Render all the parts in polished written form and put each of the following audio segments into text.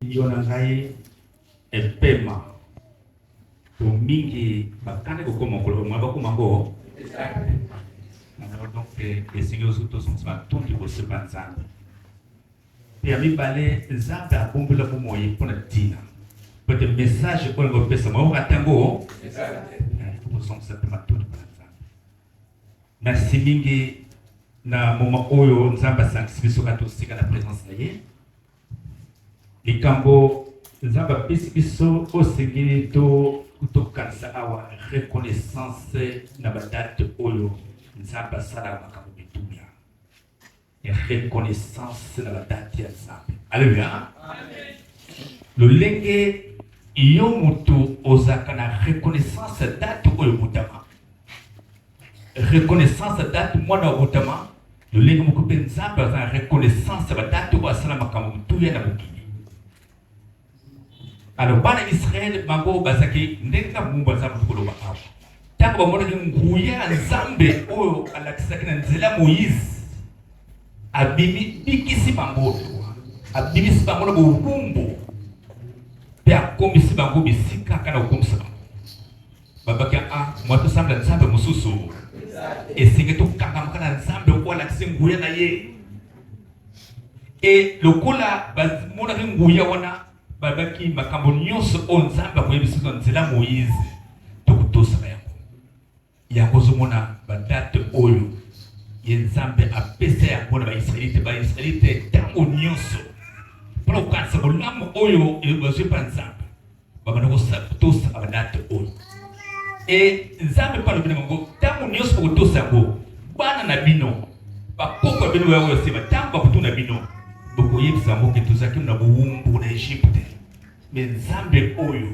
yona ngai epema to mingi bakane ko komo ko mwa ko mango donc essayer aux autres sont pas tout qui vous se passe et ami balé nzamba bombula ko moyi pona tina peut message ko ngo pesa mo katango ko sont simplement tout merci mingi na moment oyo nzamba sankisibiso kato sika na présence na ye likambo nzamba pisibiso osengeli to kanisa awa reconnaissance na badate oyo nzamba sala makambo bitumia et reconnaissance na badate ya nzambe. Alléluia. Amen. Lolenge iyo mutu ozaka na reconnaissance date oyo mutama. Reconnaissance date mwana wa mutama. Lolenge mukupe nzamba za reconnaissance badate oyo asala makambo bitumia na mukini. Alors bana Israël mango bazaki ndeka mumba nzambe tukoloba awa. Tango bamona nguya nzambe oyo alakisaki na nzela Moïse. Abimi bikisi bango. Abimi bango bo bumbu. Pe akomisi bango bisika kana ukomisa bango. Babaki mwato sambla nzambe mususu. Esinge to kanga kana nzambe ko alakisi nguya na ye. Et lokola bazimona nguya wana babaki makambo nyonso onzamba koyebisa nzela Moïse tokutosa yango zomona badate oyo yenzambe apesa yango na ba-Israelite tango nyonso mpona kokanisa bolamu oyo bazwi mpa nzambe babanda kotosa badate oyo e nzambe mpa lobi na bango tango nyonso bakotosa yango bana na bino bakoko ya bino oyo seba tango bakotuna bino bokoyebisa yango ke tozalaki na bowumbu na Egypte me nzambe oyo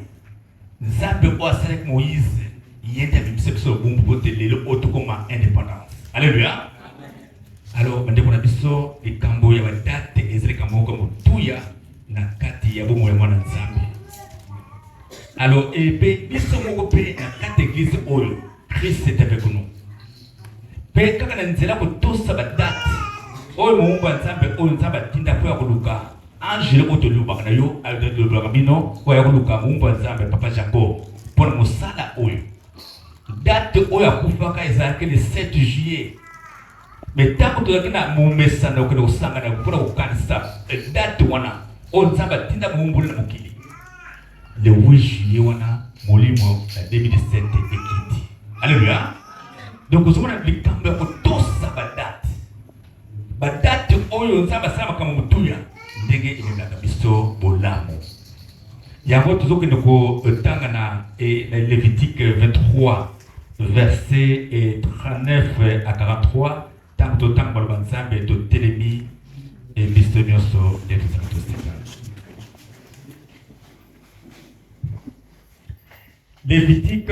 asalaki Moïse yende abimisa biso bumbu bote lelo otokoma indépendance. Alléluia. Alors bande kona biso likambo ya badate ezeli kamoko motuya na kati ya bomo ya mwana nzambe. Alors ebe biso moko pe na kati église oyo Christ est avec nous. Pe kaka na nzela ko tosa badate oyo mumba nzambe oyo nzambe tinda ko ya koluka angelo otoluba na yo aldo bino ko ya koluka mumba nzambe papa Jacob pour musala oyo date oyo akufaka ezalaki le 7 juillet mais tant que tozalaki na momesana okende kosangana mpona kokanisa date wana oyo nzambe atinda momboli na mokili le 8 juillet wana molimo na 2017 ekiti. Alléluia. Donc ozomona likambo ya kotosa badate oyo nzambe asala makambo motuya ndenge ememaka biso bolamu yango tozokende kotanga na Lévitique 23 verset 39 à 43 tant que tant baloba nzambe to telemi et biso nyonso de Lévitique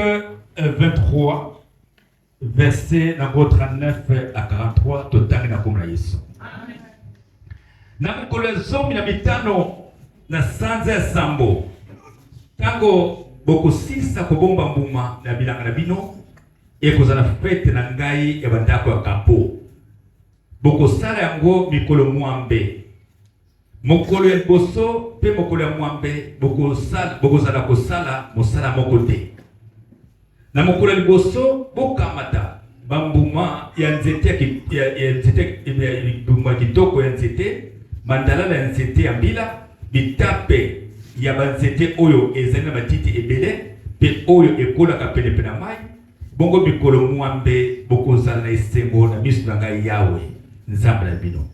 23 verset 39 à 43 totanga na komla Yesu. Amen. Na mukolo zomi na mitano na sanza ya sambo tango bokosisa kobomba mbuma na bilanga na bino ekozala fete na ngai ya bandako ya kapo bokosala yango mikolo mwambe mokolo ya liboso pe mokolo ya mwambe bokozala kosala mosala moko te na mokolo ya liboso bokamata bambuma ya nzete ya kitoko ya nzete mandalala ya nzete ya mbila bitape ya banzete oyo ezali na matiti ebele pe oyo ekolaka pene na mai bongo bikolo mwambe bokozala na esengo na miso na ngai Yawe nzambe na bino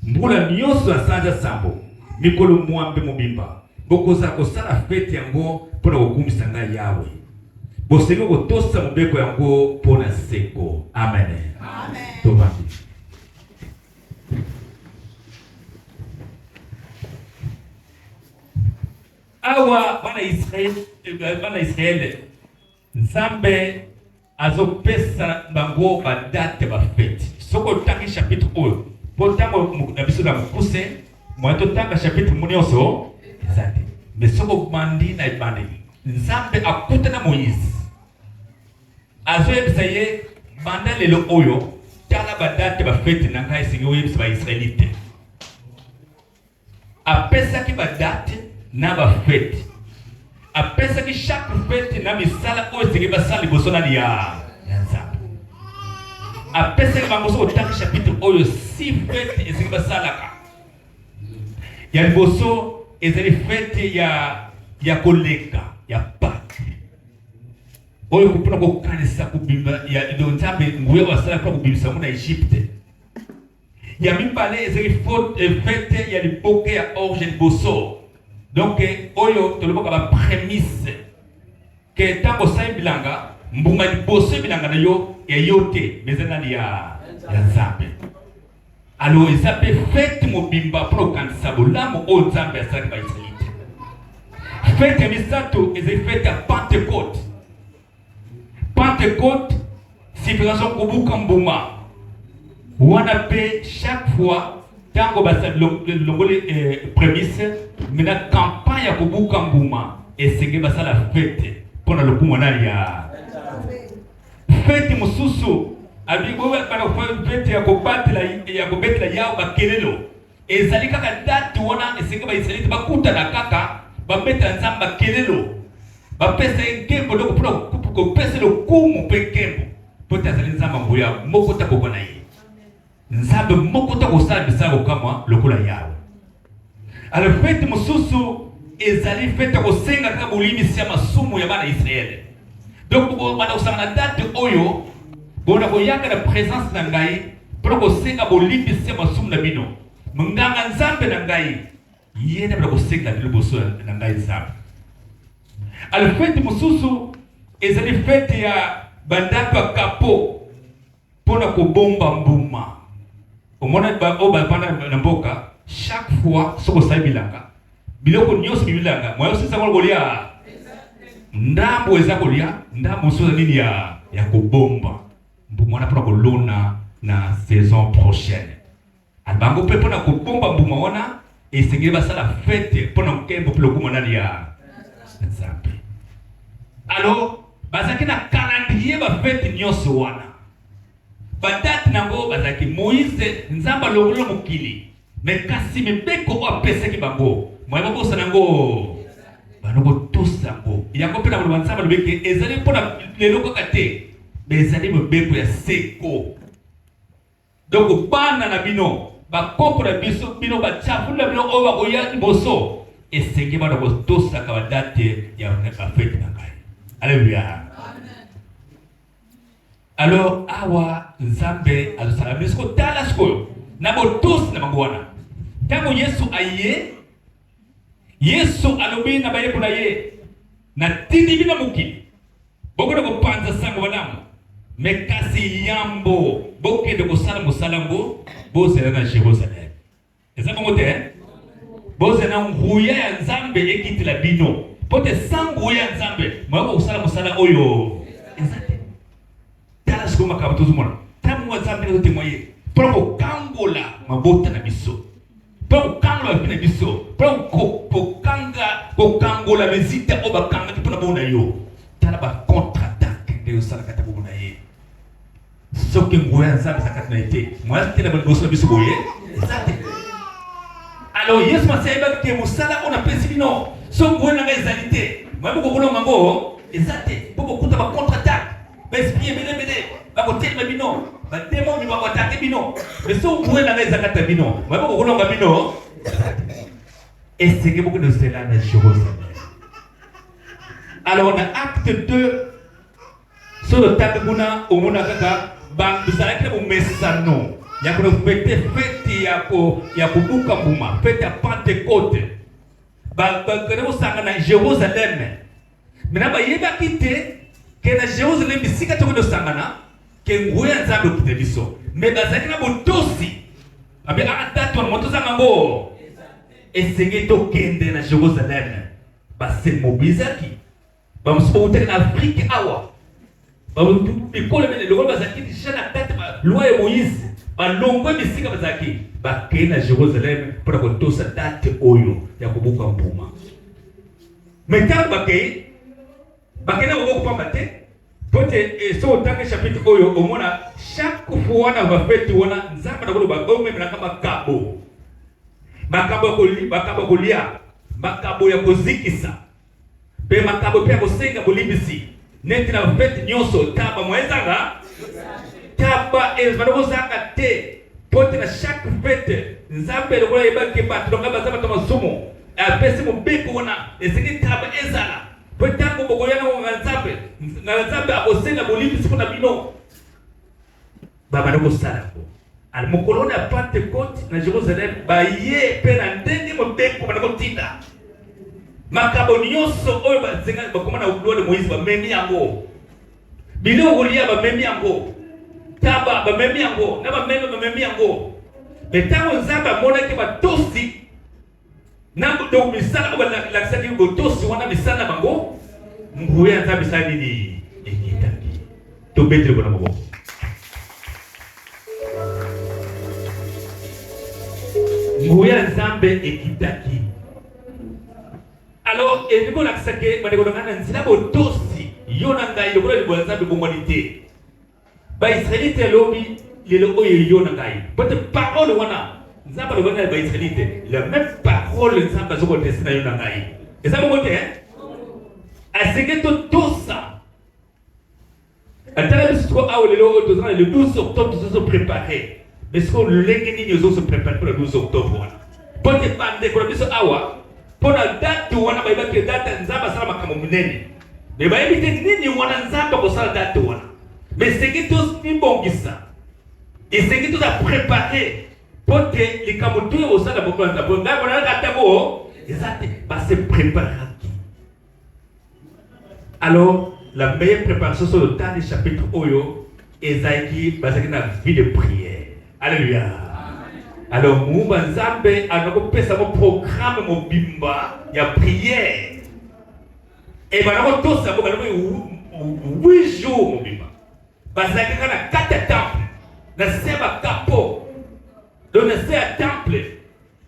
mbula nyonso ya sanza sambo mikolo mwambe mobimba bokozala kosala fete yango mpona kokumisa ngai Yawe bosengo kotosa mobeko yango mpona seko. Amen. Amen. Tovandi. Awa bana Israël nzambe azopesa bango badate bafete soko tangi chapitre oyo potango na biso na mukuse mwato tanga chapitre munyoso ezate mais soko mandi na ibane nzambe akuta na Moïse azoyebisa ye banda lelo oyo tala badate bafete na ngai singi oyebisa ba Israélite apesaki badate na ba fête apesa ki chaque fête na misala oyo senge basala liboso na ya nzambe apesa ki bango so otaka chapitre oyo si fête senge basalaka ya liboso ezali fête ya koleka ya Pâques oyo kupuna kokanisa kubimba ya nzambe nguye basala kwa kubimisa mu na Egypte ya mibale ezali fête ya liboke ya orge liboso. Donc, oyo toloboka ba prémisse que tango sai bilanga mbuma liboso bilanga na yo ya yote mezana ya nzambe. Alors, ils appellent fête mobimba pour kanisa bolamu o nzambe asaki ba isalite. Fête misato ezali fête ya Pentecôte. Pentecôte civilisation kubuka mbuma. Wana pe chaque fois tango basa longole prémisse mina campagne ya kubuka mbuma esenge basala fête pona lokumu na ya fête mususu abigo bana fête ya kubetela yao bakelelo ezali kaka date wana esenge ba isalite bakuta na kaka babeta nzamba kelelo bapesa nkembo doko pona kopesa lokumu pe nkembo pota zali nzamba mboya moko takokona ye nzambe moko takosala bisango kama lokola yawe. Alors fête mususu ezali fête kosenga kaka bolimisi ya masumu ya bana Israël. Donc bana osanga date oyo bona koyaka na présence na ngai pour kosenga bolimisi ya masumu na bino. Munganga nzambe na ngai yena bana kosenga liboso na ngai nzambe. Alors fête mususu ezali fête ya bandaka kapo pona kobomba mbuma. Omona ba oba pana na mboka chaque fois soko sabilanga biloko nyonso bibilanga moyo sisa ngolo golia ndambo eza golia ndambo so nini ya kobomba mbuma pona kolona na saison prochaine albango pe pona kobomba mbuma wana esengeli basala fête pona nkembo pilo kumona ya nzambe. Alors bazaki na calendrier ba fête nyonso wana badate nango bazaki Moïse nzamba longolo mokili mais kasi mebeko apesaki bango moyeba bosa nango banoko tosango yango pe na bolo nzamba lobeke ezali pona lelo kaka te mais ezali mebeko ya seko. Donc bana na bino bakoko na biso bino bachafula bino oba koya liboso esenge bana ko tosaka badate ya fête na ngai. Alléluia. Alors awa nzambe azosala biso tala sikoyo na botos na mangwana tango Yesu aye Yesu alobi na bayebu na ye na tindi bina mukili bokona kopanza sango banamu mekasi yambo bokende kosala musalambo bozela na Jerusalem eza bongo te bozela nguya ya nzambe ekitila bino pote sango ya nzambe mwako kosala musala oyo ezate tala siko makabuto zumona tamu wa nzambe no temoye pour kangola mabota na biso pour kangola bina biso pour kangola mezita obakanga kipona bona yo tala ba contre-attaque de sala kata bona ye soki ngoya nzambe sakata na ite moi tela ba biso biso boye ezate. Alors Yesu masaiba ke musala ona pesi bino so ngoya na ezalite moi boko kono mango ezate boko kuta ba contre-attaque esprit bele bakotelema bino bademo mi bakotake bino mais so ngoya na ezakata bino moi boko kono bino esenge beaucoup de cela na Jérusalem. Alors on a acte 2 sur le temps kuna omona kaka bangusala kile bomesano ya ko fête ya kubuka mbuma fête ya Pentecôte ba ko sanga na Jérusalem mina ba yeba kite ke na Jérusalem bisika to ko sangana ke ngoya nzambe kite biso mais bazaki na botosi abe atatu moto zanga ngo esenge to kende na Jérusalem ba se mobilizaki ba mso na Afrique awa ba bikole bele lokolo bazaki déjà na tête ba loi ya Moïse ba longwe bisika bazaki ba ke na Jérusalem pour ko tosa date oyo ya kubuka mbuma maintenant ba ke na ko pambate pote so tanke chapitre oyo omona chaque fois na ba fête wana nzamba na ko ba gome na kama kabo bakabo kolia makabo ya kozikisa pe makabo pe kosenga bolibisi neti na fete nyonso taba mwezanga taba ezbano zanga te pote na chaque fete nzambe lokola yebaki bato longa bazaba to masumo apesi mobeko wana esiki taba ezala po tango bokoyana na nzambe akosenga bolibisi mpona bino baba ndoko sala ko al mokolo na Pentecote na Jerusalem baye pe na ndenge mobeko bana kotinda makabo nyonso oyo bazenga bakoma na ulole Moïse bamemi yango biloko kolia bamemi yango taba bamemi yango na bamemi yango metango nzambe amonaki batosi na do misala balakisaki botosi wana misala bango nguya nzambe sali ni ekitaki to betre bona mabo nguya nzambe ekitaki. Alors et vous l'acceptez ba ndeko ngana nzila botosi yona ngai lokola libo nzambe bomwanité ba israélite lobi lelo oyo yona ngai but parole wana nzamba lo bana ba israélite la même parole nzamba zoko tesina yona ngai eza bongo te aseke to tosa atala biso awo lelo to zana le 12 octobre to se préparer mais ce qu'on l'engeni nous se préparer pour le 12 octobre wana pote bande ko biso awa pona date wana ba ibaki date nzamba sala makambo munene mais ba ibite nini wana nzamba ko sala date wana mais c'est que tous ni bongisa et c'est que tout a préparé pour que les camoutous au sein de la population pour nga kona katako exact ba se préparer. Alors la meilleure préparation sur le temps du chapitre Oyo Esaïe basaki na vie de prière. Alléluia. Alors Mumba Nzambe anakopesa mo programme mo bimba ya prière. Et banako tosa bo banako 8 jours mo bimba. Basaki na 4 temple. Na seba kapo. Donc na seba temple.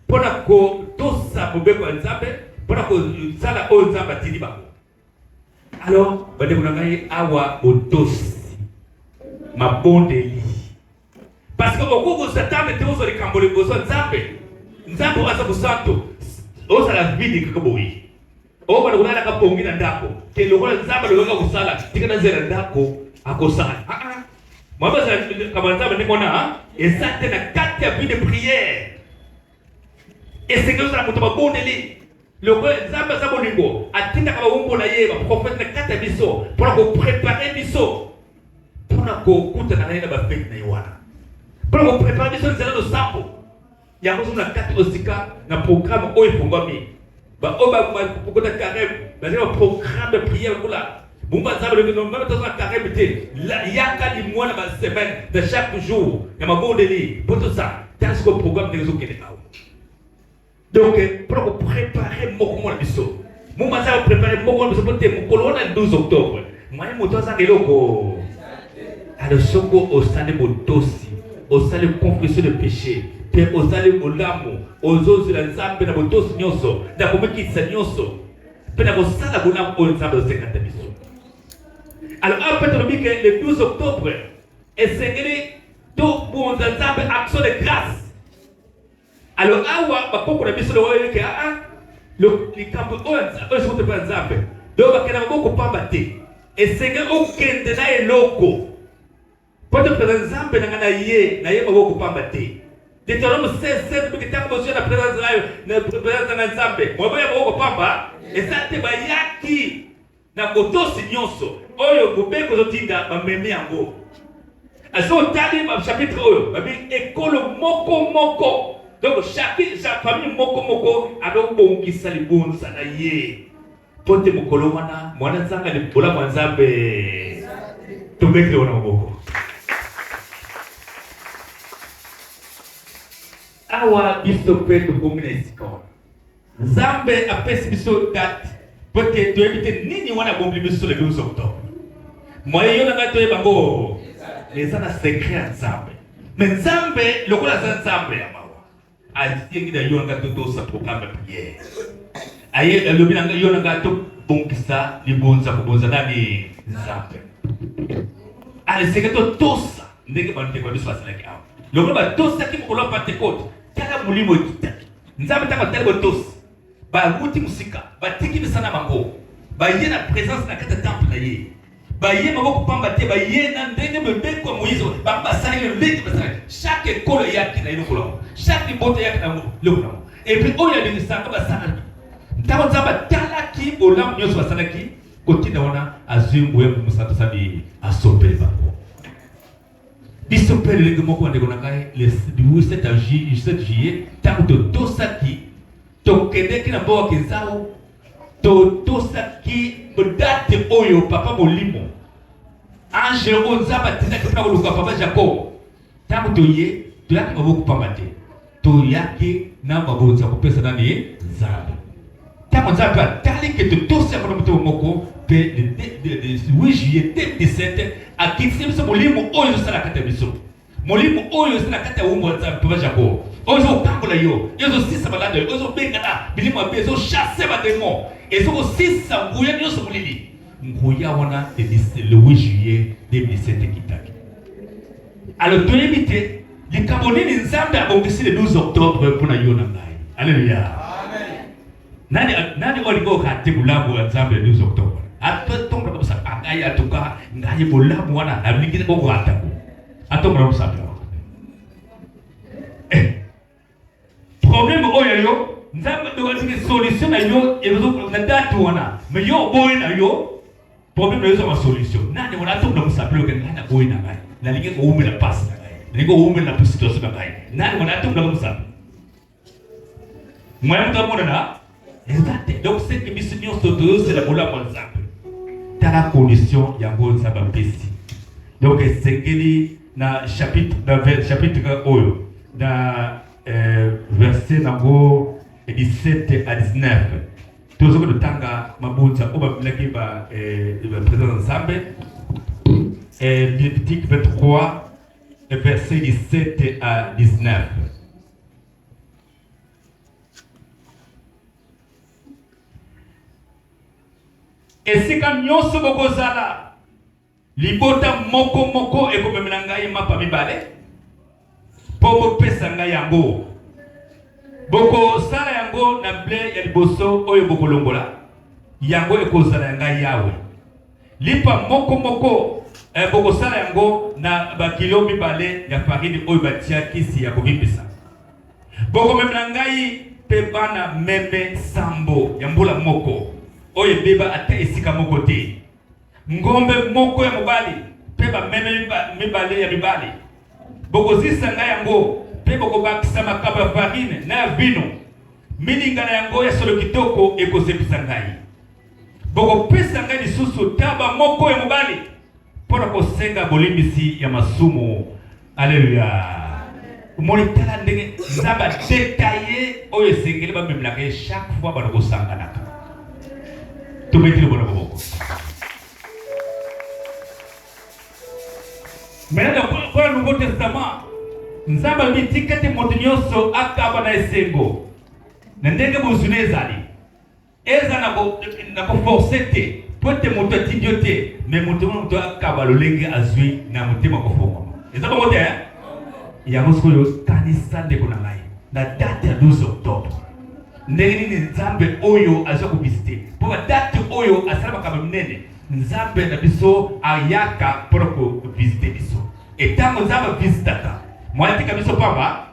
Pona ko tosa mo beko Nzambe, pona ko sala o Nzamba tidi bako. Alors, badeko na ngai awa botosi mabondeli. Parce que beaucoup de Satan était aux oricamboli besoin Nzambe. Nzambe asa busanto. Osa la vidi kakaboi. O bana kuna ka pongi na ndako. Ke lokola Nzambe lokola kusala. Tika na zera ndako akosala. Mwaba za kama Nzambe nikona exacte na 4 ya vie de prière. Et c'est que ça muto mabondeli. Lokola Nzambe za bolingo atinda kama umbo na yeba prophète na 4 biso pour ko préparer biso. Pour ko kuta na nenda ba fête na yowana. Pour vous préparer des choses de sambo. Il y a besoin de 4 osika na programme oyo fongami. Ba oba pour que carême, ba un programme de prière là. Bumba Nzambe le nom même dans carême té. Il y a 4 mois dans la semaine de chaque jour. Il y a ma bondeli pour tout ça. Dans ce programme de réseau qui est là. Donc pour vous préparer moko na biso. Bumba Nzambe préparer moko na biso pour te kolona le 12 octobre. Moi moto za eloko. Alors soko au stade botosi. Au salut confession de péché, puis au salut au l'amour, aux autres la Nzambe na botos nyonso, na komekisa nyonso, puis na bosala bona au Nzambe de 50 biso. Alors après le 12 octobre, et c'est tout bon Nzambe action de grâce. Alors awa bakoko na biso le ke le campo o so te pa Nzambe. Donc bakena boko pamba te. Et c'est que au kende na eloko. Pote présence Nzambe na ye na ye maboko pamba te. Deutéronome 16:7 porque tango bosia na présence na Nzambe. Mwaba ya maboko pamba ezate bayaki na botosi nyonso. Oyo bobeko zotinda bamemi yango. Aso tali ba chapitre oyo babi ekolo moko. Donc chaque famille moko ado bongisa libonza na ye. Pote mokolo wana mwana nzanga ni bola mwa Nzambe. Tobekle wana maboko. Awa biso pe to komina isikon. Nzambe apesi biso date pote to ebite nini wana bombi biso le 12 octobre. Moye yona ngato yebango. Ezana secret Nzambe. Mais Nzambe lokola za Nzambe amawa. Azingi da yona ngato to sa programme prière. Aye lobina yona ngato bonkisa libonza kubonza nani Nzambe. Ale secret tosa ndenge bante kwa biso basala ki awa. Lokola tosa ki mokolo Pentecote. Kala mulimo kitaki. Nzambe taka tele botos. ba wuti musika ba tiki bisana bango ba yé na présence na kata temple na yé ba yé maboko pamba te ba yé na ndenge bebe ko Moïse ba basali le leki basali chaque école yaki na yoko chaque bote yaki na loko et puis on y a des sanga basana ntabo zamba talaki olam nyoso basalaki kotina wana azungu ya musata sabi asopele bango bisopele le moko ndeko na kai le 7 juillet tango to saki to kedeki na boa kenzao to saki bodate oyo papa molimo ange onzaba tinaki na koluka papa Jacob tango to ye to yaki maboko pamate to yaki na mabonza kopesa nani nzambe tango nzambe atali ke to saka na muto moko pe le 8 juillet 2017 akitisi biso molimo oyo sala kata biso molimo oyo sala kata umbo nzambe papa Jacob ozo kangola yo ezo sisa balada yo ozo bengana bilimo abe ezo chasser ba démon ezo sisa nguya nyoso mulili nguya wana le 8 juillet 2017 kitaki alors to limité les Camerounais nzambe abongisi le 12 octobre pour na yo na ngai alléluia amen nani oligo kati bulamu wa nzambe le 12 octobre atotonga kabisa ngai atuka ngai bulamu wana abingine boko atako atonga kabisa problème oyo nzambe do wali solution na yo ezo na date wana mais yo boy na yo problème ezo ma solution nani wana atonga musapelo ke ngana boy na ngai na linge ko umela pass na ngai linge ko umela pass situation na ngai nani wana atonga musapelo moi mtamona na exact donc c'est que mission soto c'est la bola kwa nzambe tala condition ya ngo nzamba pesi donc sengeli na chapitre oyo na verset nango 17 à 19 toujours de tanga mabunza oba bilaki ba présence ensemble Lévitique 23 verset 17 à 19 esika nyonso bokozala libota moko ekomemela ngai mapa mibale po bopesa ngai yango bokosala yango na ble ya liboso oyo bokolongola yango ekozala ya ngai yawe lipa moko bokosala yango na bakilo mibale ya farine oyo batia kisi ya kobimbisa bokomemela ngai mpe bana meme sambo ya mbula moko oye beba ata esika moko te ngombe moko ya mobali pe ba meme mibale ya mibali bokozisa ngai yango pe bokobakisa makaba farine na vino mininga na yango ya solo kitoko ekozepisa ngai bokopesa ngai lisusu taba moko ya mobali mpona kosenga bolimbisi ya masumu alleluya omoni tala ndenge nzambe adetaye oyo esengeli bamemelaka ye chaque fois bana kosanganaka tumetile bona boko maintenant pour le Nouveau Testament nzamba bitikete motinyoso akaba na esengo na ndenge bozune ezali eza na ko forcer te pote moto tidio te mais moto akaba lolenge azwi na motema ko fonga eza ba mote ya mosko kanisa ndeko na ngai na date ya 12 octobre ndenge nini nzambe oyo aza ko visiter pour date oyo asala makaba minene nzambe na biso ayaka pour ko visiter biso et tango nzambe visitaka mwati kabiso pamba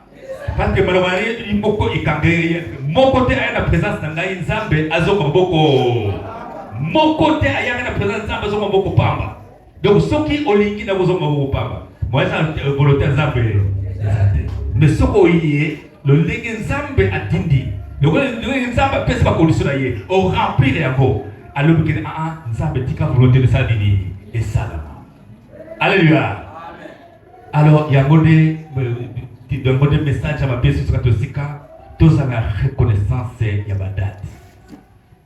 parce que malomari moko ikangeye moko te aya na présence na ngai nzambe azoko boko moko te aya na présence nzambe azoko boko pamba donc soki olingi na bozo boko pamba moi ça volonté nzambe mais soko yé le lenge nzambe atindi le nzambe pesa ba condition ye au remplir yango alors que nzambe tika volonté de ça dini et ça alléluia alors yango de tu donnes des messages à ma pièce sur katosika tous à la reconnaissance ya badate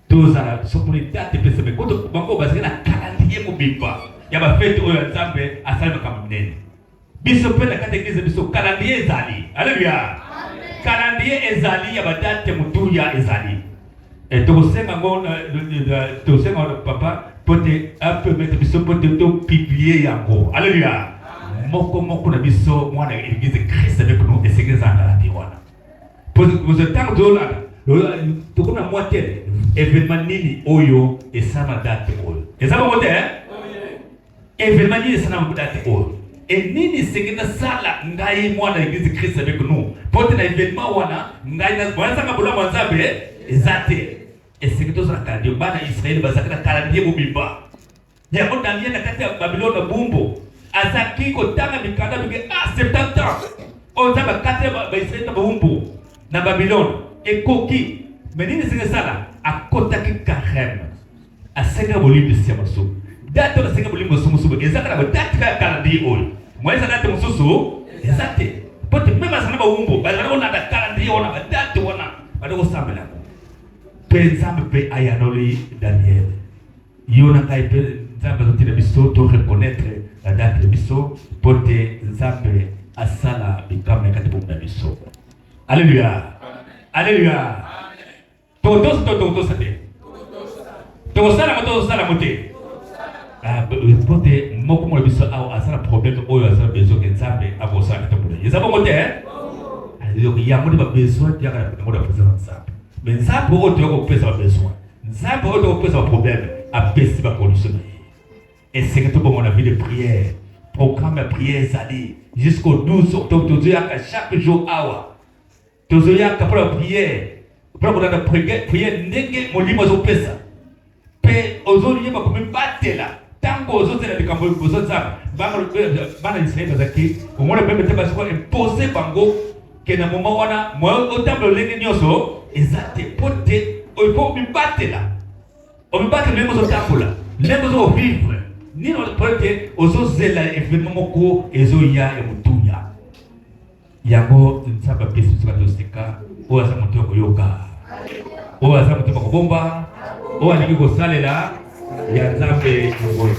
tous à la sopolité pesa me koto bango basika na calendrier mobimba ya ba fête oyo nzambe asali kama mnene biso pe na katekise biso calendrier ezali alléluia calendrier ezali ya badate mutuya ezali et tokosenga ngo tokosenga papa pote un peu mettre biso pote to publier yango alléluia moko na biso mwana église Christ avec nous et c'est que ça ngala diwana pour vous temps de là tokona moitié événement nini oyo esama date oyo esama mote événement nini esama date oyo et nini sekena sala ngai mwana église Christ avec nous pote na événement wana ngai na mwanza ngabula mwanzabe ezate eseketo za kadio bana Israeli bazakana kalandie bumimba ya ko Daniel na kati ya Babylone na bumbo azaki ko tanga mikanda bige 70 ans on zaba kati ba Israeli na bumbo na Babylone ekoki menini singa sala akotaki Karem asenga bolimbi sia maso dato na senga bolimbi musumu ezaka na date ka kalandi oyo mweza date mususu ezate pote mema sana ba umbo bazana ona da kalandi ona date ona badoko sambela pe nzambe pe ayanoli Daniel yona kai pe nzambe zotira biso to reconnaître la date de biso pote nzambe asala bikame kati bomba biso. Alléluia. Alléluia. Todos sate. Todos sala mote. Pote moko mo biso a asala problème oyo asala besoin que nzambe abosa kati bomba. Yezabo mote donc il y a mo ba besoin ya ka mo da présence nzambe. Mais nzambe oyo to ko pesa ba besoin. Nzambe oyo to ko pesa ba problème a pesi ba condition. Et c'est que tout pour mon vie de prière. Programme de prière Zali jusqu'au 12 octobre. Chaque jour, awa. Tozoya pour la prière. Pour la prière, n'est-ce mon livre au pesa. Pe aujourd'hui, ma commune batte là. Tango aux autres, les cambo, aux autres âmes. Bana Israël, Zaki. Au moins, le même temps, parce qu'on imposé Bango. Que dans le moment où on a, moi, au temple, les nioso, exact, pote, il faut me battre là. On me battre même au temple là. Même au vivre. Ni no pote ozozela événement moko ezoya ya mutunya yango ntsaba pesi tukatosika o asa moto koyoka o asa moto ko bomba o alingi ko salela ya nzambe ngoyi.